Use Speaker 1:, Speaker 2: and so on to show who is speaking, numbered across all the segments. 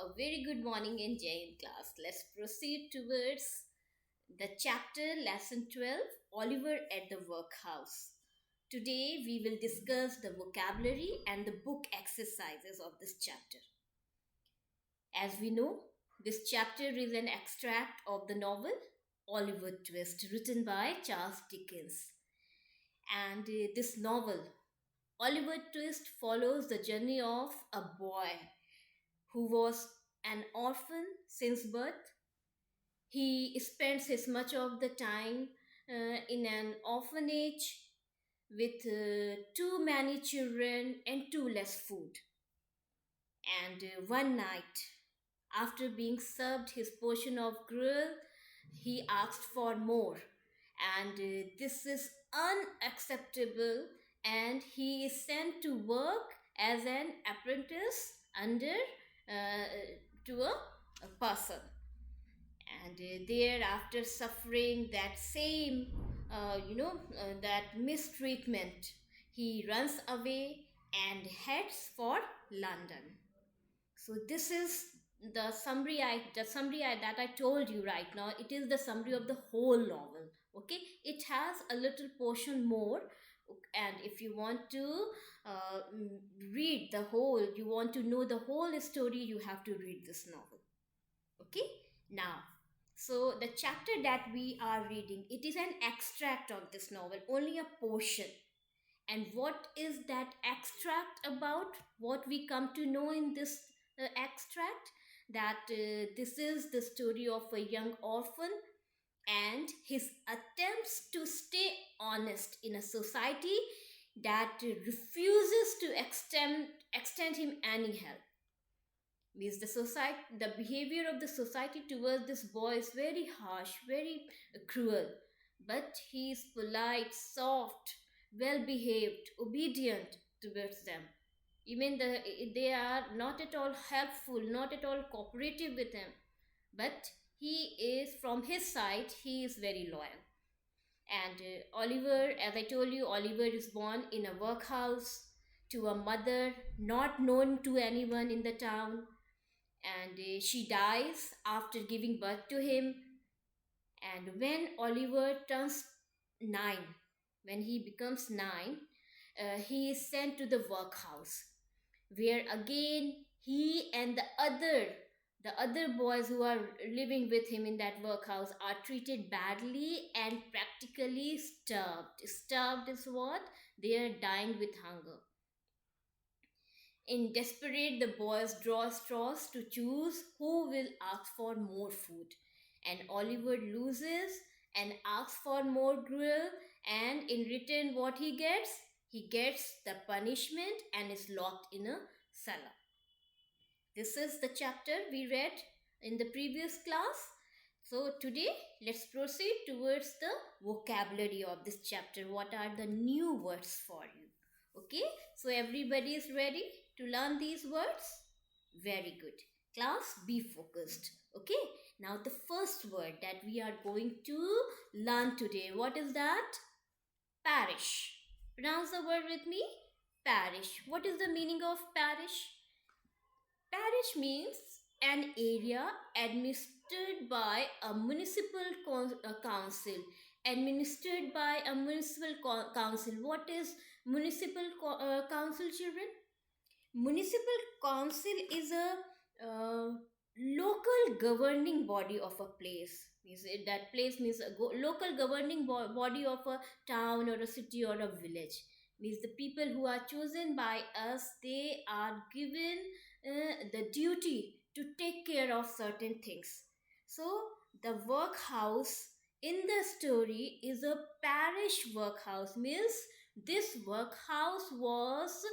Speaker 1: A very good morning in Jain class. Let's proceed towards the chapter lesson 12, Oliver at the Workhouse. Today we will discuss the vocabulary and the book exercises of this chapter. As we know, this chapter is an extract of the novel Oliver Twist, written by Charles Dickens. And this novel, Oliver Twist, follows the journey of a boy who was an orphan since birth. He spends his much of the time in an orphanage with too many children and too less food. And one night, after being served his portion of gruel, he asked for more. And this is unacceptable, and he is sent to work as an apprentice under uh, to a person. And there, after suffering that same that mistreatment, he runs away and heads for London. So this is the summary that I told you right now. It is the summary of the whole novel. Okay, it has a little portion more, and if you want to read the whole, you want to know the whole story, you have to read this novel. Okay, now, so the chapter that we are reading, it is an extract of this novel, only a portion. And what is that extract about? What we come to know in this extract, that this is the story of a young orphan and his attempts to stay honest in a society that refuses to extend him any help. Means the behavior of the society towards this boy is very harsh, very cruel, but he is polite, soft, well behaved, obedient towards them. Even they are not at all helpful, not at all cooperative with him, but he is, from his side, he is very loyal. And Oliver, as I told you, Oliver is born in a workhouse to a mother not known to anyone in the town, and she dies after giving birth to him. And when Oliver turns 9, when he becomes 9, he is sent to the workhouse, where again he and the other boys who are living with him in that workhouse are treated badly and practically starved is what, they are dying with hunger. In desperate, the boys draw straws to choose who will ask for more food. And Oliver loses and asks for more gruel, and in return, what he gets? He gets the punishment and is locked in a cellar. This is the chapter we read in the previous class. So today, let's proceed towards the vocabulary of this chapter. What are the new words for you? Okay, so everybody is ready to learn these words? Very good. Class, be focused. Okay, now the first word that we are going to learn today, what is that? Parish. Pronounce the word with me. Parish. What is the meaning of parish? Parish means an area administered by a municipal council. Administered by a municipal council. What is municipal council, children? Municipal council is a local governing body of a place. That place means a local governing body of a town or a city or a village. Means the people who are chosen by us, they are given the duty to take care of certain things. So the workhouse in the story is a parish workhouse. Means this workhouse was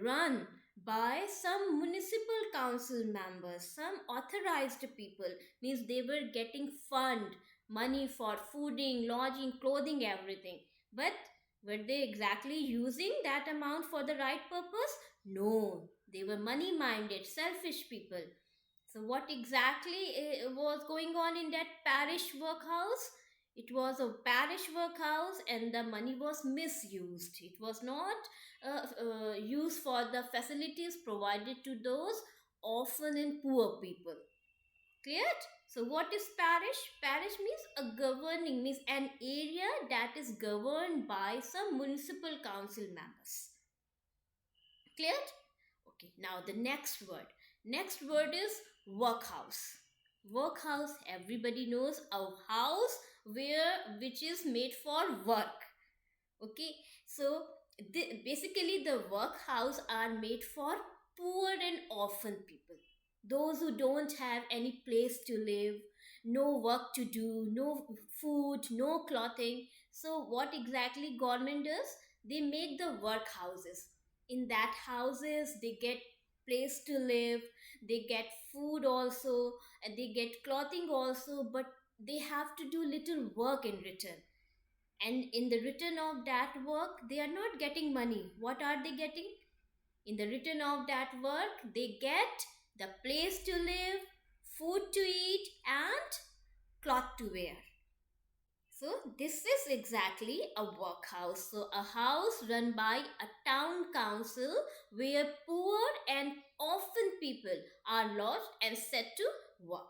Speaker 1: run by some municipal council members, some authorized people. Means they were getting fund money for fooding, lodging, clothing, everything. But were they exactly using that amount for the right purpose? No, they were money minded, selfish people. So what exactly was going on in that parish workhouse? It was a parish workhouse, and the money was misused. It was not used for the facilities provided to those orphan and poor people. Clear? So what is parish? Parish means a governing, means an area that is governed by some municipal council members. Clear? Okay, now the next word. Next word is workhouse. Workhouse, everybody knows, a house which is made for work. Okay, so basically the workhouse are made for poor and orphan people, those who don't have any place to live, no work to do, no food, no clothing. So what exactly government does? They make the workhouses. In that houses they get place to live, they get food also, and they get clothing also, but they have to do little work in return. And in the return of that work they are not getting money. What are they getting? In the return of that work they get the place to live, food to eat, and cloth to wear. So this is exactly a workhouse. So a house run by a town council where poor and orphan people are lodged and set to work.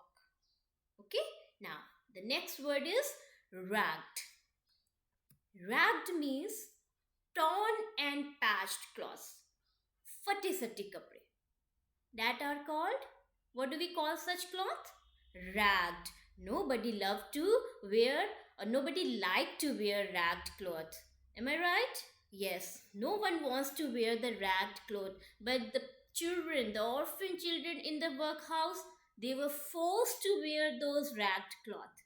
Speaker 1: Okay, now the next word is ragged. Ragged means torn and patched cloths, फटे सटे कपड़े, that are called, what do we call such cloth? Ragged. Nobody love to wear, or nobody like to wear ragged cloth. Am I right? Yes, no one wants to wear the ragged cloth, but the children, the orphan children in the workhouse, they were forced to wear those ragged cloth.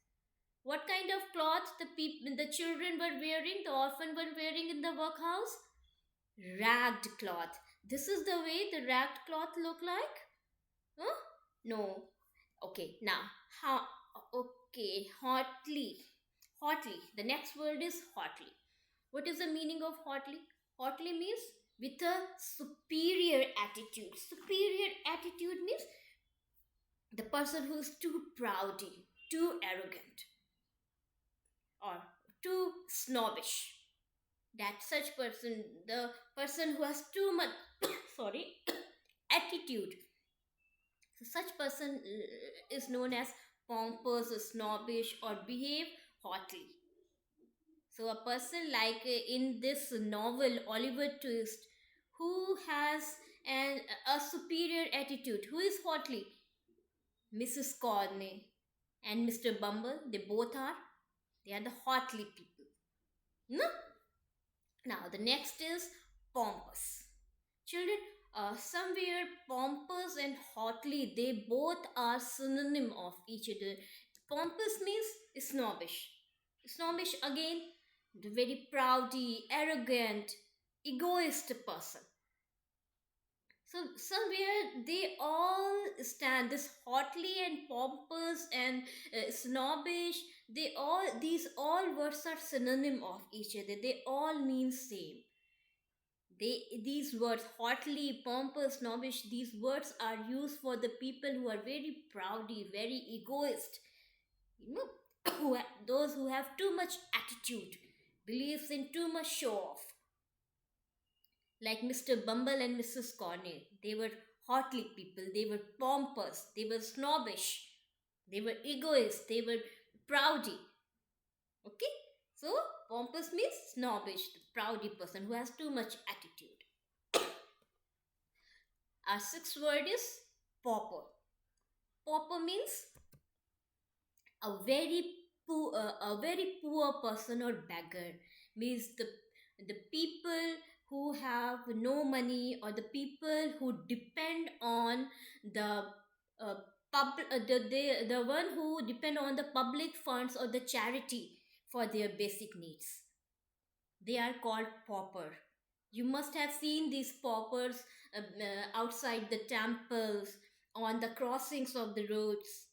Speaker 1: What kind of cloth the children were wearing, the orphan were wearing in the workhouse? Ragged cloth. This is the way the ragged cloth look like? Huh? No. Okay, now how? Okay, hotly. Hotly. The next word is hotly. What is the meaning of hotly? Hotly means with a superior attitude. Superior attitude means the person who is too proudy, too arrogant, or too snobbish. That such person, the person who has too much sorry attitude, so such person is known as pompous, snobbish, or behave hotly. So a person like in this novel Oliver Twist, who has a superior attitude, who is hotly? Mrs. Corney and Mr. Bumble, they are the hotly people. No? Now the next is pompous. Children, somewhere pompous and hotly, they both are synonym of each other. Pompous means snobbish. Snobbish again, the very proudy, arrogant, egoist person. So somewhere they all stand, this hotly and pompous and snobbish. These all words are synonym of each other. They all mean same. These words, hotly, pompous, snobbish, these words are used for the people who are very proudy, very egoist, you know, those who have too much attitude, believes in too much show off. Like Mr. Bumble and Mrs. Corney, they were hotly people, they were pompous, they were snobbish, they were egoist, they were proudy. Okay, so pompous means snobbish, the proudy person who has too much attitude. Our sixth word is pauper. Pauper means a very poor person or beggar. Means the people who have no money, or the people who depend on the the one who depend on the public funds or the charity for their basic needs. They are called pauper. You must have seen these paupers outside the temples, on the crossings of the roads.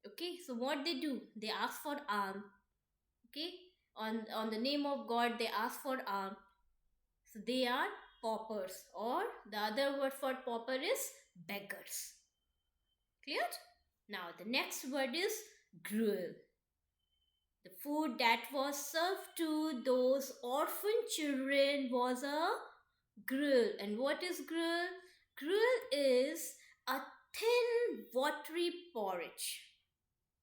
Speaker 1: Okay, so what they do? They ask for alms. Okay, on the name of God, they ask for alms. So they are paupers, or the other word for pauper is beggars. Clear? Now the next word is gruel. The food that was served to those orphan children was a gruel. And what is gruel? Gruel is a thin watery porridge.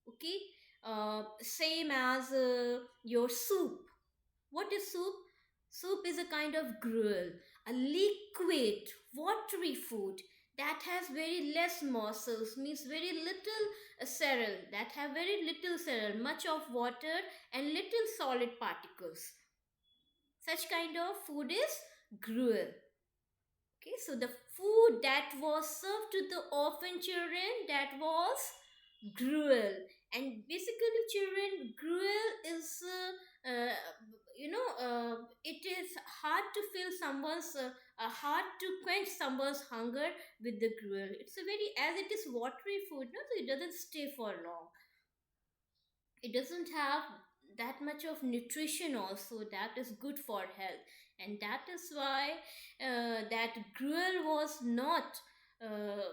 Speaker 1: Okay, same as your soup. What is soup? Soup is a kind of gruel, a liquid, watery food that has very less morsels, means very little cereal, that have very little cereal, much of water and little solid particles. Such kind of food is gruel. Okay, so the food that was served to the orphan children, that was gruel. And basically children, gruel is it is hard to fill someone's hard to quench someone's hunger with the gruel. It's a very, as it is watery food, no, so it doesn't stay for long. It doesn't have that much of nutrition also that is good for health, and that is why that gruel was not uh,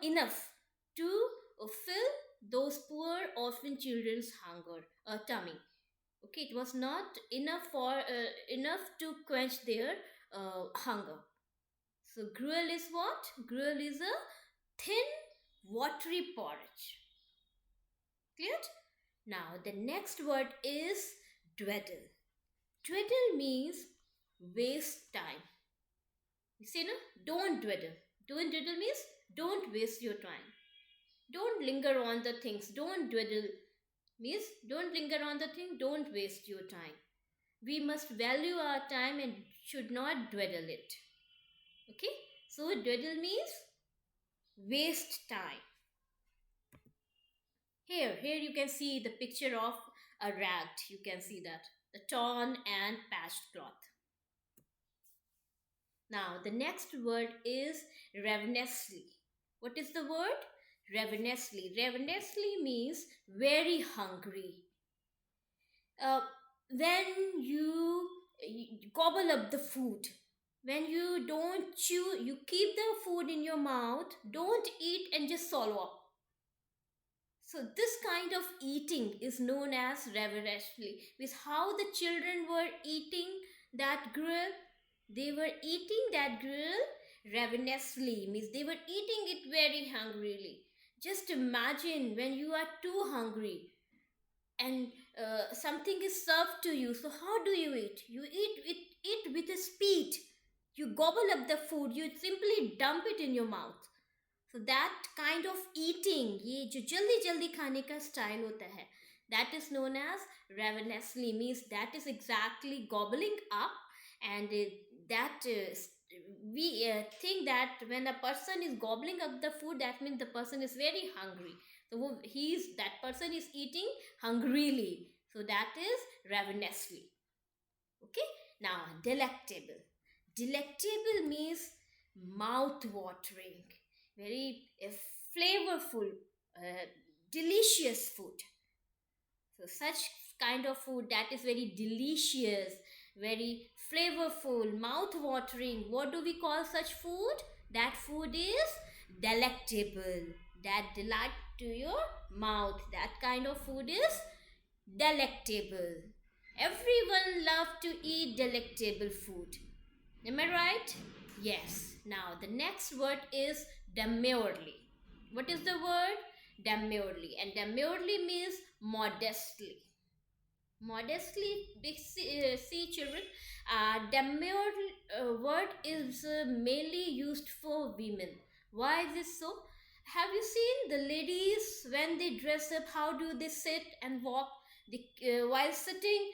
Speaker 1: enough to fill those poor orphan children's hunger tummy. Okay, it was not enough for enough to quench their hunger. So gruel is what? Gruel is a thin watery porridge. Clear? Now, the next word is dweddle. Dweddle means waste time. You see, no? Don't dweddle. Don't dweddle means don't waste your time. Don't linger on the things. Don't dweddle means don't linger on the thing. Don't waste your time. We must value our time and should not dweddle it. Okay? So, dweddle means waste time. Here you can see the picture of a rag. You can see that the torn and patched cloth. Now the next word is ravenously. What is the word? Ravenously. Ravenously means very hungry. Uh, when you gobble up the food, when you don't chew, you keep the food in your mouth. Don't eat and just swallow up. So this kind of eating is known as ravenously. Means how the children were eating that gruel. They were eating that gruel ravenously. Means they were eating it very hungrily. Just imagine when you are too hungry and something is served to you. So how do you eat? You eat with a speed. You gobble up the food. You simply dump it in your mouth. So that kind of eating, ये जो जल्दी जल्दी खाने का style होता है, that is known as ravenously. Means that is exactly gobbling up. And that we think that when a person is gobbling up the food, that means the person is very hungry. So that person is eating hungrily. So that is ravenously. Okay, now delectable. Delectable means mouth watering, very flavorful, delicious food. So such kind of food that is very delicious, very flavorful, mouth watering. What do we call such food? That food is delectable. That delight to your mouth. That kind of food is delectable. Everyone love to eat delectable food. Am I right? Yes. Now the next word is demurely. What is the word? Demurely. And demurely means modestly. Modestly, see children, demure word is mainly used for women. Why is this so? Have you seen the ladies when they dress up? How do they sit and walk? While sitting,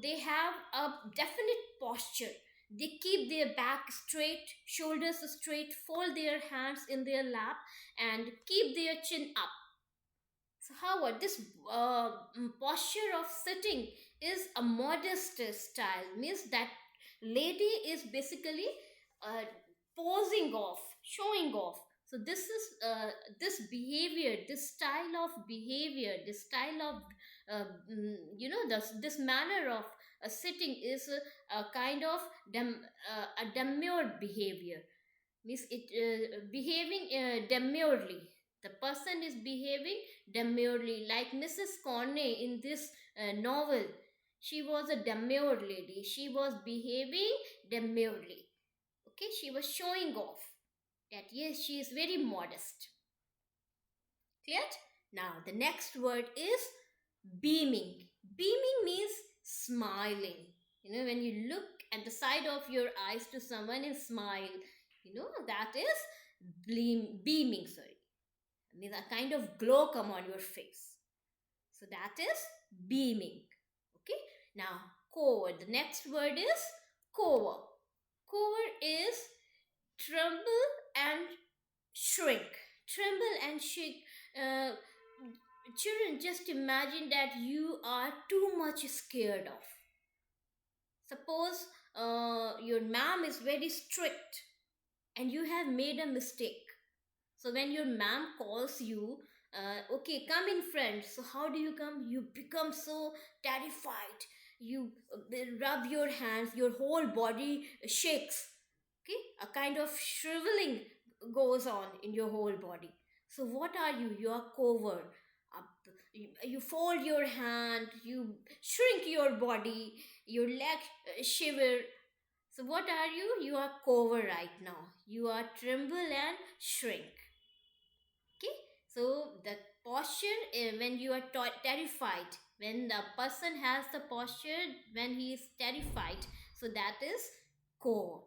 Speaker 1: they have a definite posture. They keep their back straight, shoulders straight, fold their hands in their lap, and keep their chin up. So, however, this posture of sitting is a modest style. Means that lady is basically uh, posing off, showing off. So this is this behavior, this style of behavior, this style of this manner of sitting is a kind of a demure behavior. Means it behaving demurely. The person is behaving demurely, like Mrs. Corney in this novel. She was a demure lady. She was behaving demurely. Okay, she was showing off. That yes, she is very modest. Clear? Now the next word is beaming. Beaming means smiling. When you look at the side of your eyes to someone and smile, that is beaming, sorry. It means a kind of glow come on your face. So that is beaming. Okay. Now, cover. The next word is cover. Cover is tremble and shrink. Tremble and shake. Uh, Children, just imagine that you are too much scared of. Suppose your mom is very strict and you have made a mistake. So when your mom calls you, okay, come in, friend. So how do you come? You become so terrified. You rub your hands, your whole body shakes. Okay, a kind of shriveling goes on in your whole body. So what are you? You are covered up. You fold your hand, you shrink your body, your leg shiver. So what are you? You are covered right now. You are tremble and shrink. Okay, so the posture when you are terrified, when the person has the posture when he is terrified, so that is cover.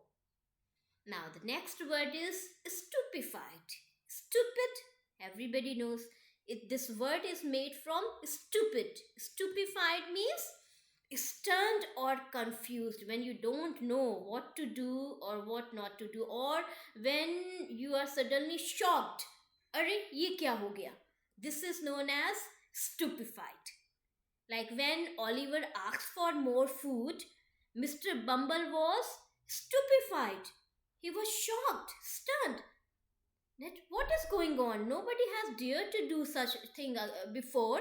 Speaker 1: Now the next word is stupefied. Stupid, everybody knows it. This word is made from stupid. Stupefied means stunned or confused, when you don't know what to do or what not to do, or when you are suddenly shocked. Arey, ye kya ho gaya? This is known as stupefied. Like when Oliver asked for more food, Mr. Bumble was stupefied. He was shocked, stunned. That what is going on? Nobody has dared to do such thing before,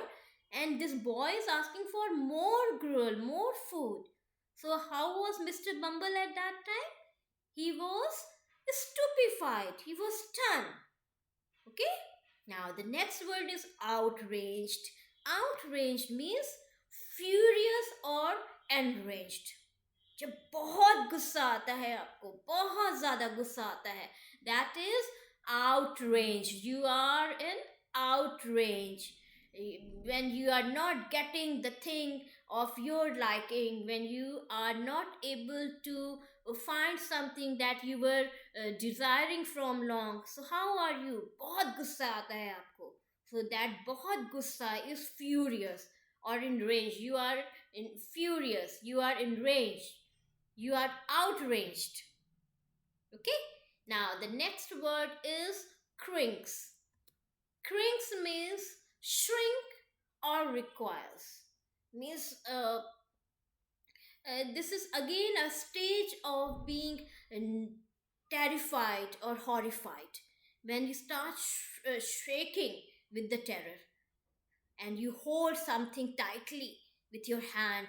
Speaker 1: and this boy is asking for more gruel, more food. So how was Mr. Bumble at that time? He was stupefied. He was stunned. Okay? Now the next word is outraged. Outraged means furious or enraged. जब बहुत गुस्सा आता है आपको, बहुत ज्यादा गुस्सा आता है, that is outraged. You are in outrage. When you are not getting the thing of your liking, when you are not able to find something that you were desiring from long, so how are you? बहुत गुस्सा आता है आपको. So that बहुत गुस्सा is furious or in rage. You are in furious, you are in rage, you are outraged. Okay. Now the next word is crinks. Crinks means shrink or recoils. Means this is again a stage of being terrified or horrified, when you start shaking with the terror and you hold something tightly with your hand.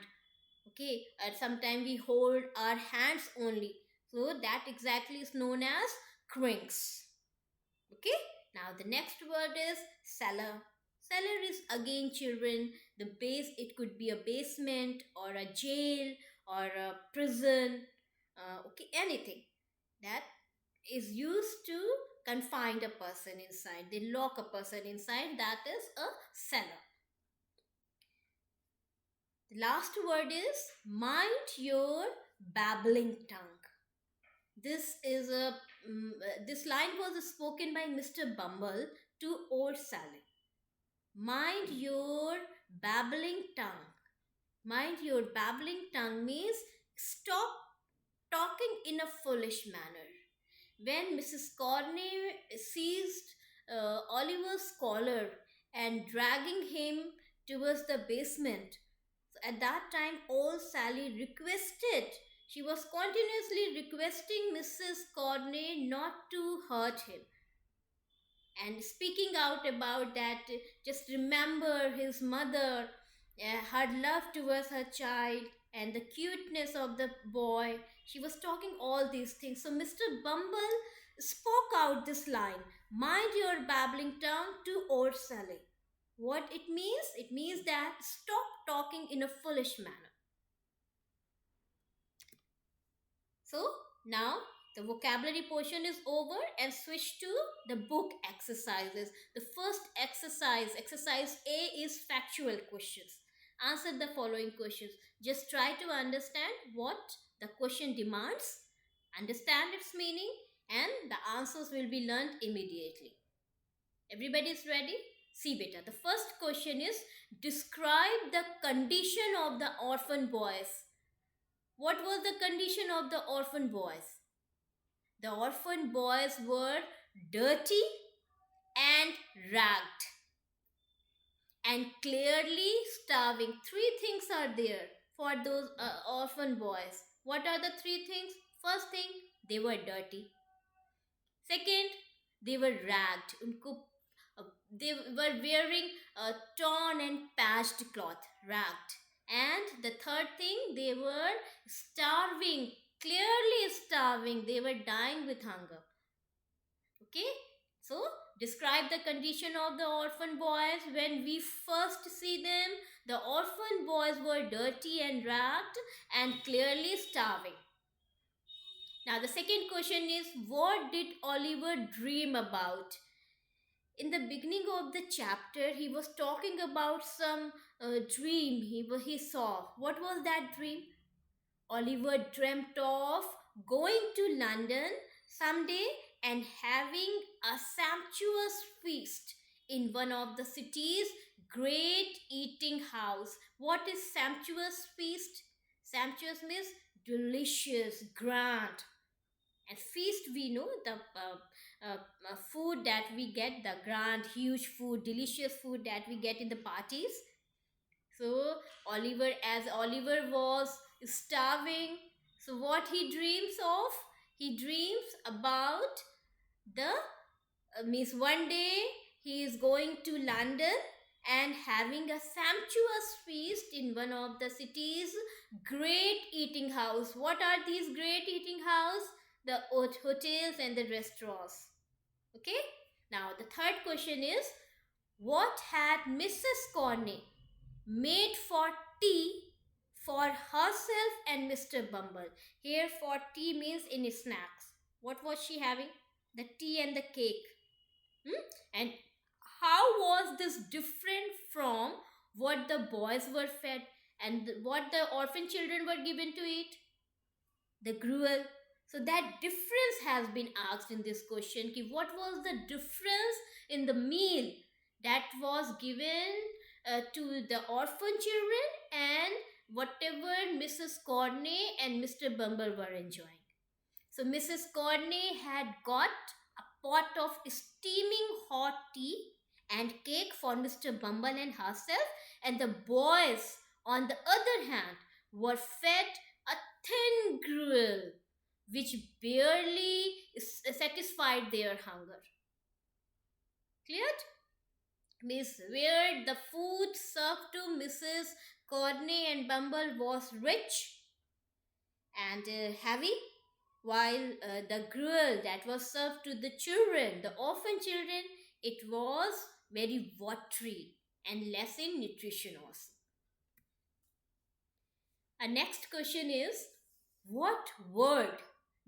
Speaker 1: Okay, and sometimes we hold our hands only, so that exactly is known as crinks. Okay, now the next word is cellar. Cellar is again, children, the base. It could be a basement or a jail or a prison. Okay, anything that is used to confine a person inside. They lock a person inside. That is a cellar. The last word is mind your babbling tongue. This is a this line was spoken by Mr. Bumble to old Sally. Mind your babbling tongue. Mind your babbling tongue means stop talking in a foolish manner. When Mrs. Corney seized Oliver's collar and dragging him towards the basement, so at that time, old Sally requested, she was continuously requesting Mrs. Corney not to hurt him. And speaking out about that, just remember his mother, her love towards her child, and the cuteness of the boy. She was talking all these things. So Mr. Bumble spoke out this line, mind your babbling tongue, to old Sally. What it means? It means that stop talking in a foolish manner. So now The vocabulary portion is over and switch to the book exercises. The first exercise, exercise A, is factual questions. Answer the following questions. Just try to understand what the question demands, understand its meaning, and the answers will be learned immediately. Everybody is ready? See, beta. The first question is, describe the condition of the orphan boys. What was the condition of the orphan boys? The orphan boys were dirty and ragged and clearly starving. Three things are there for those orphan boys. What are the three things? First thing, they were dirty. Second, they were ragged. They were wearing a torn and patched cloth, ragged. And the third thing, they were starving, clearly starving. They were dying with hunger. Okay, so describe the condition of the orphan boys. When we first see them, the orphan boys were dirty and ragged and clearly starving. Now, the second question is, what did Oliver dream about? In the beginning of the chapter, he was talking about some dream he saw. What was that dream? Oliver dreamt of going to London someday and having a sumptuous feast in one of the city's great eating house. What is sumptuous feast? Sumptuous means delicious, grand. And feast, we know the food that we get, the grand, huge food, delicious food that we get in the parties. So as Oliver was starving, so what he dreams of? He dreams about the means one day he is going to London and having a sumptuous feast in one of the city's great eating house. What are these great eating house? The hotels and the restaurants. Okay. Now the third question is, what had Mrs. Corney made for tea for herself and Mr. Bumble? Here for tea means in snacks. What was she having? The tea and the cake. And how was this different from what the boys were fed and what the orphan children were given to eat? The gruel. So that difference has been asked in this question. What was the difference in the meal that was given to the orphan children and whatever Mrs. Corney and Mr. Bumble were enjoying? So Mrs. Corney had got a pot of steaming hot tea and cake for Mr. Bumble and herself, and the boys, on the other hand, were fed a thin gruel which barely satisfied their hunger. Cleared? Means where the food served to Mrs. Corney and Bumble was rich and heavy, while the gruel that was served to the children, the orphan children, it was very watery and less in nutrition also. Our next question is, what word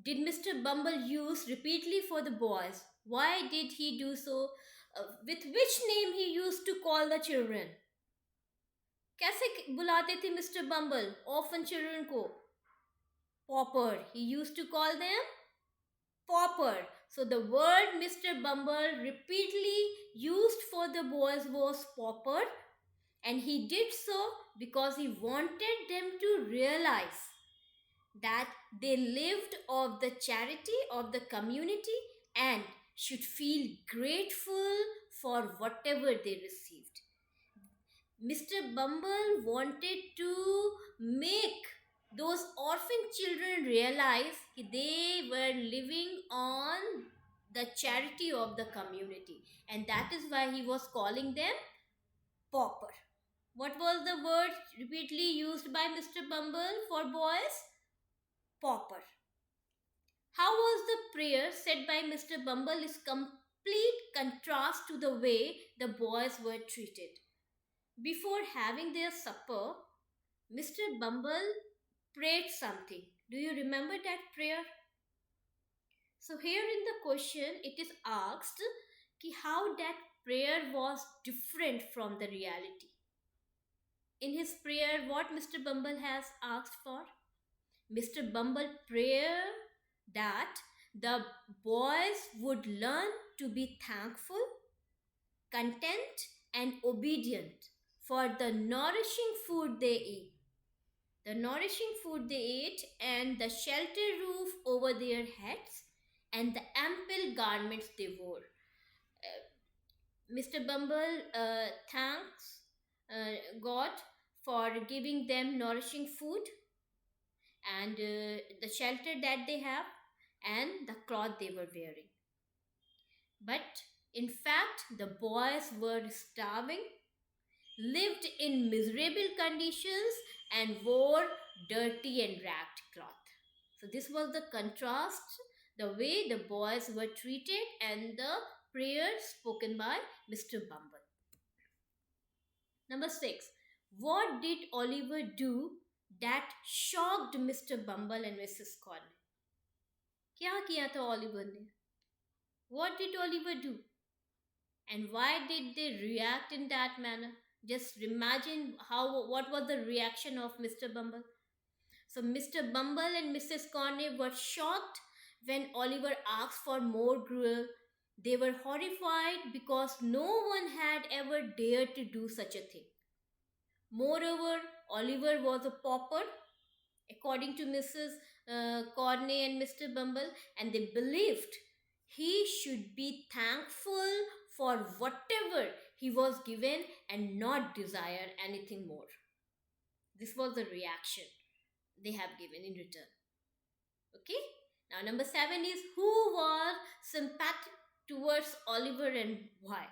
Speaker 1: did Mr. Bumble use repeatedly for the boys? Why did he do so? With which name he used to call the children? कैसे बुलाते थे mister बम्बल orphan children को? Pauper. He used to call them pauper. So the word Mr. Bumble repeatedly used for the boys was pauper, and he did so because he wanted them to realize that they lived of the charity of the community and should feel grateful for whatever they received. Mr. Bumble wanted to make those orphan children realize they were living on the charity of the community, and that is why he was calling them pauper. What was the word repeatedly used by Mr. Bumble for boys? Pauper. How was the prayer said by Mr. Bumble is complete contrast to the way the boys were treated. Before having their supper, Mr. Bumble prayed something. Do you remember that prayer? So here in the question, it is asked ki how that prayer was different from the reality. In his prayer, what Mr. Bumble has asked for? Mr. Bumble prayer that the boys would learn to be thankful, content, and obedient for the nourishing food they eat. The nourishing food they ate, and the shelter roof over their heads, and the ample garments they wore. Mr. Bumble thanks God for giving them nourishing food and the shelter that they have and the cloth they were wearing. But in fact, the boys were starving, lived in miserable conditions, and wore dirty and ragged cloth. So, this was the contrast, the way the boys were treated, and the prayer spoken by Mr. Bumble. Number 6. What did Oliver do that shocked Mr. Bumble and Mrs. Cornell? क्या किया था Oliver ने? What did Oliver do? And why did they react in that manner? Just imagine what was the reaction of Mr. Bumble. So Mr. Bumble and Mrs. Corney were shocked when Oliver asked for more gruel. They were horrified because no one had ever dared to do such a thing. Moreover, Oliver was a pauper, according to Mrs. Corney and Mr. Bumble, and they believed he should be thankful for whatever he was given and not desire anything more. This was the reaction they have given in return. Okay? Now, number 7 is who was sympathetic towards Oliver and why?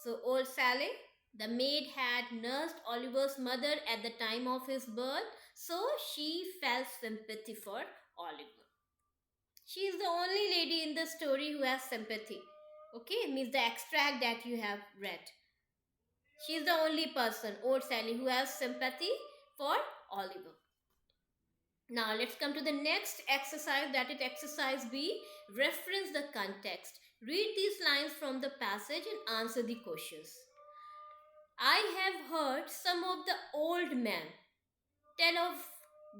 Speaker 1: So, old Sally, the maid, had nursed Oliver's mother at the time of his birth, so she felt sympathy for Oliver. She is the only lady in the story who has sympathy. Okay, means the extract that you have read. She is the only person, old Sally, who has sympathy for Oliver. Now let's come to the next exercise, that is exercise B. Reference the context. Read these lines from the passage and answer the questions. I have heard some of the old men tell of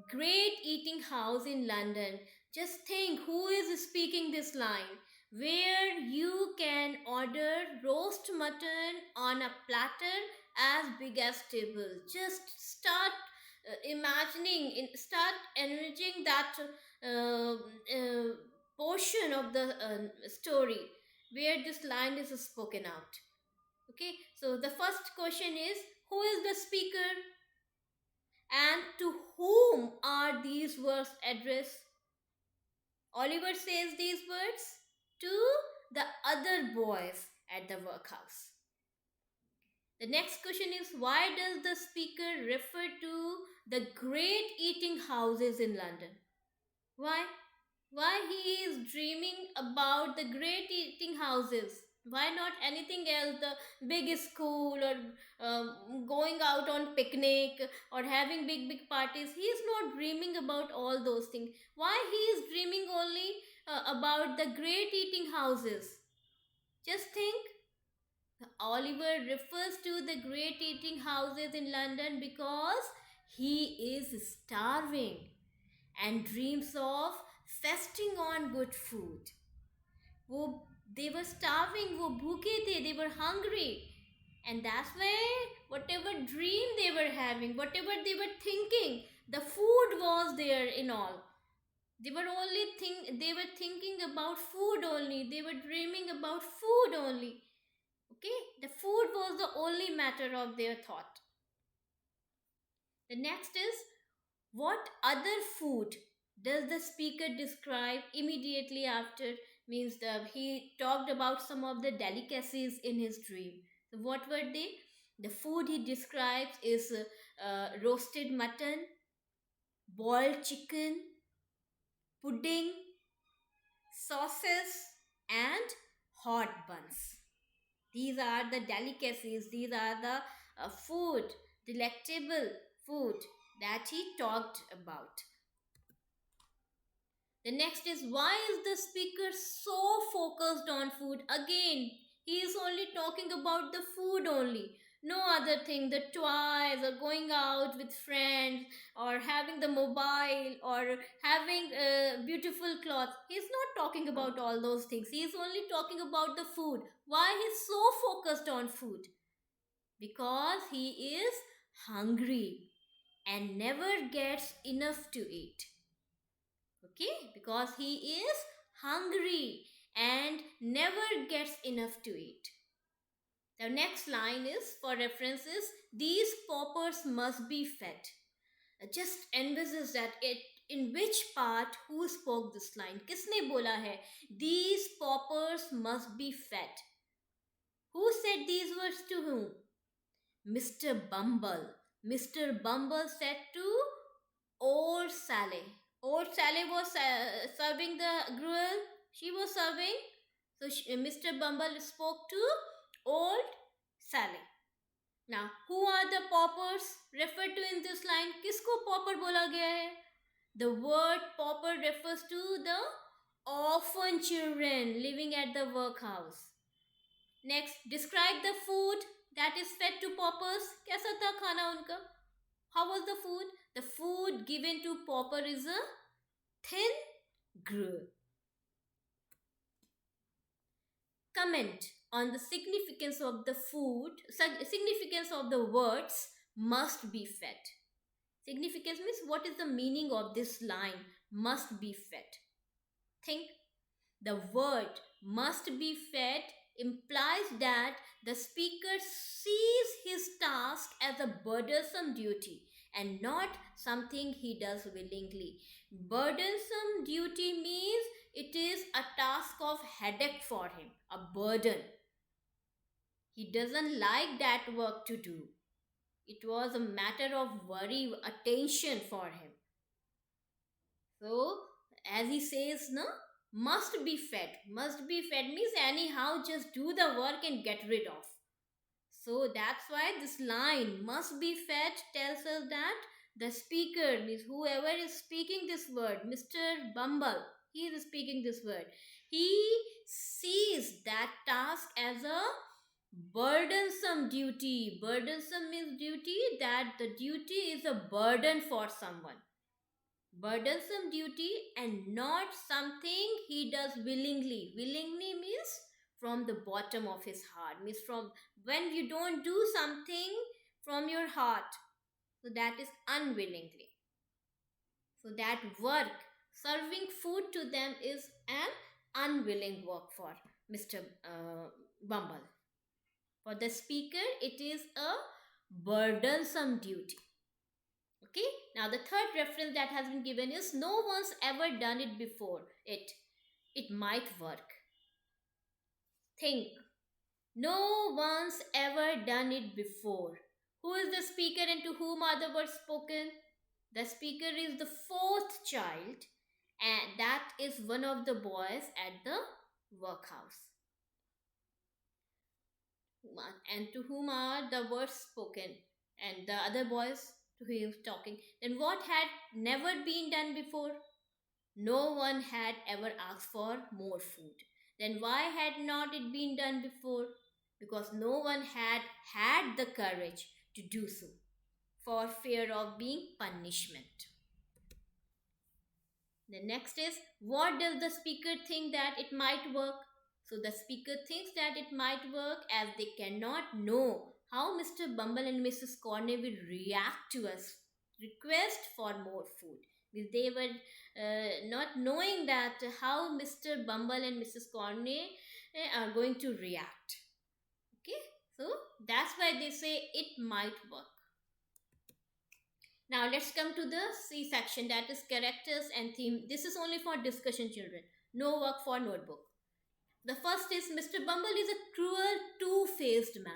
Speaker 1: great eating house in London. Just think who is speaking this line, where you can order roast mutton on a platter as big as table. Just start start envisaging that portion of the story where this line is spoken out. Okay, so the first question is who is the speaker and to whom are these words addressed? Oliver says these words to the other boys at the workhouse. The next question is why does the speaker refer to the great eating houses in London? Why? Why he is dreaming about the great eating houses? Why not anything else? The big school or going out on picnic or having big parties. He is not dreaming about all those things. Why he is dreaming only about the great eating houses? Just think. Oliver refers to the great eating houses in London because he is starving and dreams of feasting on good food. They were starving, वो भूखे थे, they were hungry. And that's why whatever dream they were having, whatever they were thinking, the food was there in all. They were thinking about food only. They were dreaming about food only. Okay, the food was the only matter of their thought. The next is what other food does the speaker describe immediately after? Means he talked about some of the delicacies in his dream. So what were they? The food he describes is roasted mutton, boiled chicken, pudding, sauces, and hot buns. These are the delicacies, these are the food, delectable food that he talked about. The next is, why is the speaker so focused on food? Again, he is only talking about the food only. No other thing, the toys or going out with friends or having the mobile or having beautiful clothes. He's not talking about all those things. He is only talking about the food. Why he's so focused on food? Because he is hungry and never gets enough to eat. Okay, because he is hungry and never gets enough to eat. The next line is, for references, these paupers must be fed. Just envisage that it, in which part, who spoke this line? Kisne bola hai? These paupers must be fed. Who said these words to whom? Mr. Bumble. Mr. Bumble said to old Sally. Old Sally was serving the gruel. She was serving. So Mr. Bumble spoke to old Sally. Now, who are the paupers referred to in this line? किसको pauper बोला गया है? The word pauper refers to the orphan children living at the workhouse. Next, describe the food that is fed to paupers. कैसा था खाना उनका? How was the food? The food given to pauper is a thin gruel. Comment on the significance of the food, significance of the words must be fed. Significance means what is the meaning of this line, must be fed. Think, the word must be fed implies that the speaker sees his task as a burdensome duty and not something he does willingly. Burdensome duty means it is a task of headache for him, a burden. He doesn't like that work to do. It was a matter of worry, attention for him. So, as he says, no, must be fed. Must be fed means anyhow just do the work and get rid of. So that's why this line must be fed tells us that the speaker means whoever is speaking this word, Mr. Bumble, he is speaking this word. He sees that task as a burdensome duty. Burdensome means duty, that the duty is a burden for someone. Burdensome duty and not something he does willingly. Willingly means from the bottom of his heart, means from when you don't do something from your heart, so that is unwillingly. So that work, serving food to them, is an unwilling work for Mr. Bumble. For the speaker, it is a burdensome duty. Okay, now the third reference that has been given is, no one's ever done it before. It might work. Think, no one's ever done it before. Who is the speaker and to whom are the words spoken? The speaker is the fourth child, and that is one of the boys at the workhouse. And to whom are the words spoken? And the other boys to whom he was talking. Then what had never been done before? No one had ever asked for more food. Then why had not it been done before? Because no one had had the courage to do so, for fear of being punishment. The next is, what does the speaker think that it might work? So the speaker thinks that it might work as they cannot know how Mr. Bumble and Mrs. Corney will react to us request for more food. They were not knowing that how Mr. Bumble and Mrs. Corney are going to react. Okay, so that's why they say it might work. Now let's come to the C section, that is characters and theme. This is only for discussion, children. No work for notebook. The first is, Mr. Bumble is a cruel, two-faced man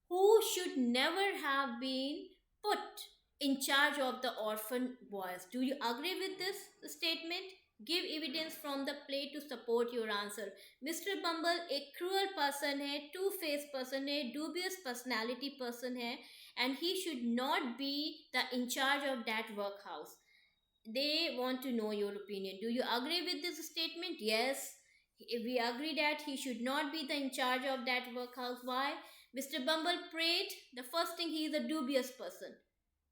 Speaker 1: who should never have been put in charge of the orphan boys. Do you agree with this statement? Give evidence from the play to support your answer. Mr. Bumble एक cruel person है, two-faced person है, dubious personality person है, and he should not be the in charge of that workhouse. they want to know your opinion. Do you agree with this statement? Yes, we agree that he should not be the in charge of that workhouse. Why? Mr. Bumble prayed. The first thing, he is a dubious person.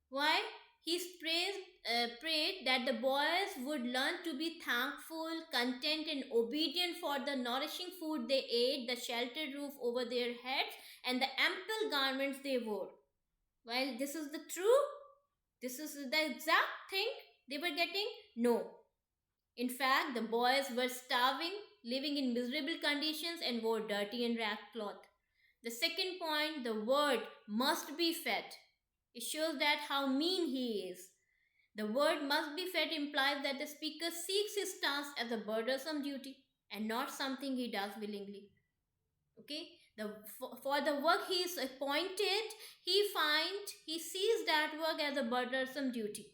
Speaker 1: Why? He prayed that the boys would learn to be thankful, content, and obedient for the nourishing food they ate, the sheltered roof over their heads, and the ample garments they wore. While this is the true, this is the exact thing they were getting? No. In fact, the boys were starving, living in miserable conditions, and wore dirty and ragged cloth. The second point, the word must be fed. It shows that how mean he is. The word must be fed implies that the speaker seeks his task as a burdensome duty and not something he does willingly. Okay? For the work he is appointed, he sees that work as a burdensome duty.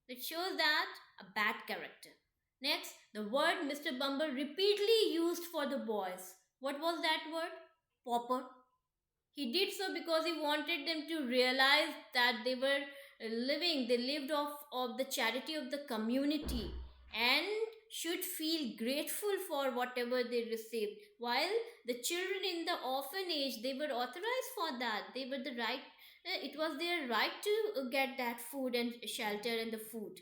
Speaker 1: It shows that a bad character. Next, the word Mr. Bumble repeatedly used for the boys. What was that word? Pauper. He did so because he wanted them to realize that they lived of the charity of the community and should feel grateful for whatever they received. While the children in the orphanage, they were authorized for that. They were the right, it was their right to get that food and shelter and the food.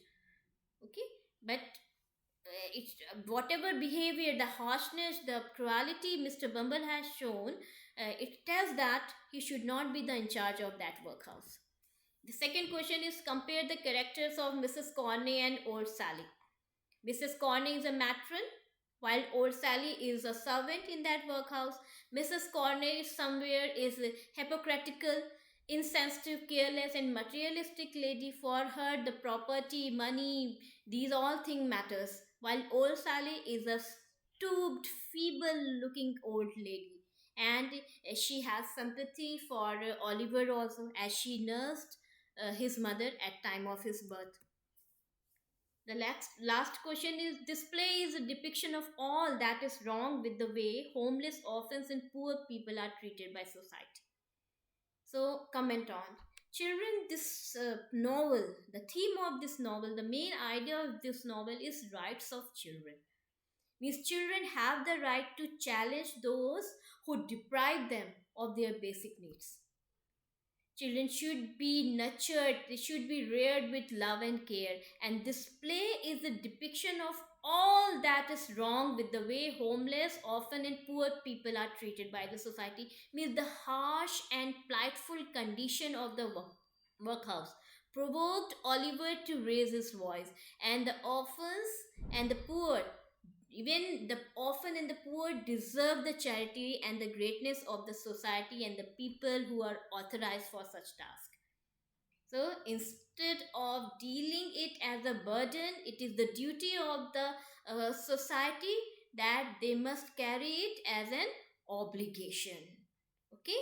Speaker 1: Okay, but whatever behavior, the harshness, the cruelty Mr. Bumble has shown, it tells that he should not be the in charge of that workhouse. The second question is, compare the characters of Mrs. Corney and old Sally. Mrs. Corney is a matron, while old Sally is a servant in that workhouse. Mrs. Corney somewhere is a hypocritical, insensitive, careless, and materialistic lady. For her, the property, money, these all things matters. While old Sally is a stooped, feeble-looking old lady, and she has sympathy for Oliver also, as she nursed his mother at time of his birth. The last question is, display is a depiction of all that is wrong with the way homeless, orphans, and poor people are treated by society. So, comment on. Children, this novel, the theme of this novel, the main idea of this novel is rights of children. Means children have the right to challenge those who deprive them of their basic needs. Children should be nurtured, they should be reared with love and care. And this play is a depiction of all that is wrong with the way homeless, orphan, and poor people are treated by the society. Means the harsh and plightful condition of the workhouse provoked Oliver to raise his voice, and the orphans and the poor, even the orphan and the poor, deserve the charity and the greatness of the society and the people who are authorized for such task. So instead of dealing it as a burden, it is the duty of the society that they must carry it as an obligation. Okay.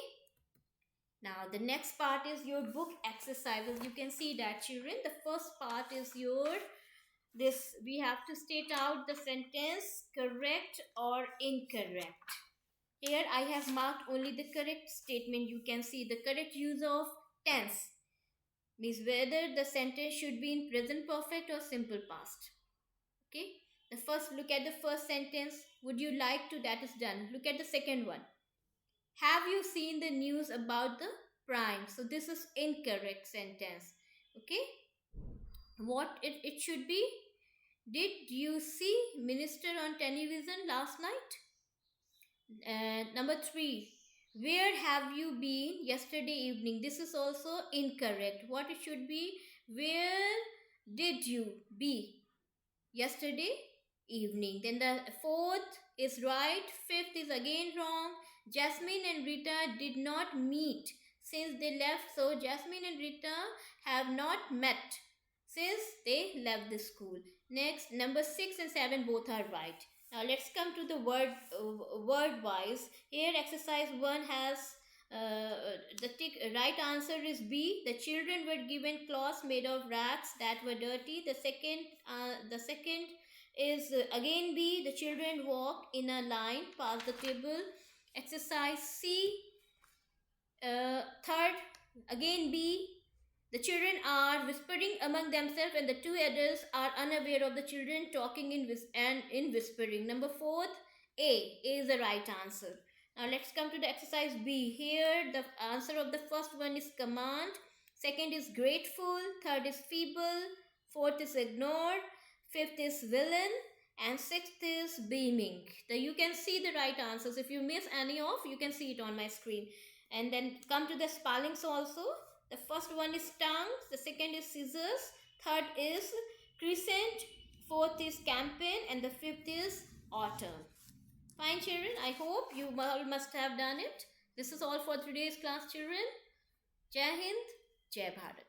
Speaker 1: Now the next part is your book exercises. You can see that, children. The first part is your this, we have to state out the sentence correct or incorrect. Here I have marked only the correct statement. You can see the correct use of tense, means whether the sentence should be in present perfect or simple past. Okay, the first, look at the first sentence. Would you like to, that is done. Look at the second one. Have you seen the news about the prime? So this is incorrect sentence. Okay, what it should be, did you see minister on television last night? Number 3, where have you been yesterday evening? This is also incorrect. What it should be, where did you be yesterday evening? Then the fourth is right, fifth is again wrong. Jasmine and Rita did not meet since they left. So Jasmine and Rita have not met since they left the school. Next, number 6 and 7 both are right. Now let's come to the word wise. Here exercise 1 has right answer is B. The children were given cloths made of rags that were dirty. The second is again B. The children walked in a line past the table. Exercise C. Third, again B. The children are whispering among themselves, and the two adults are unaware of the children talking in whispering. Number fourth, A is the right answer. Now let's come to the exercise B. Here, the answer of the first one is command, second is grateful, third is feeble, fourth is ignored, fifth is villain, and sixth is beaming. You can see the right answers. If you miss any of, you can see it on my screen. And then come to the spellings also. The first one is tongue, the second is scissors, third is crescent, fourth is campaign, and the fifth is autumn. Fine, children. I hope you all must have done it. This is all for today's class, children. Jai Hind, Jai Bharat.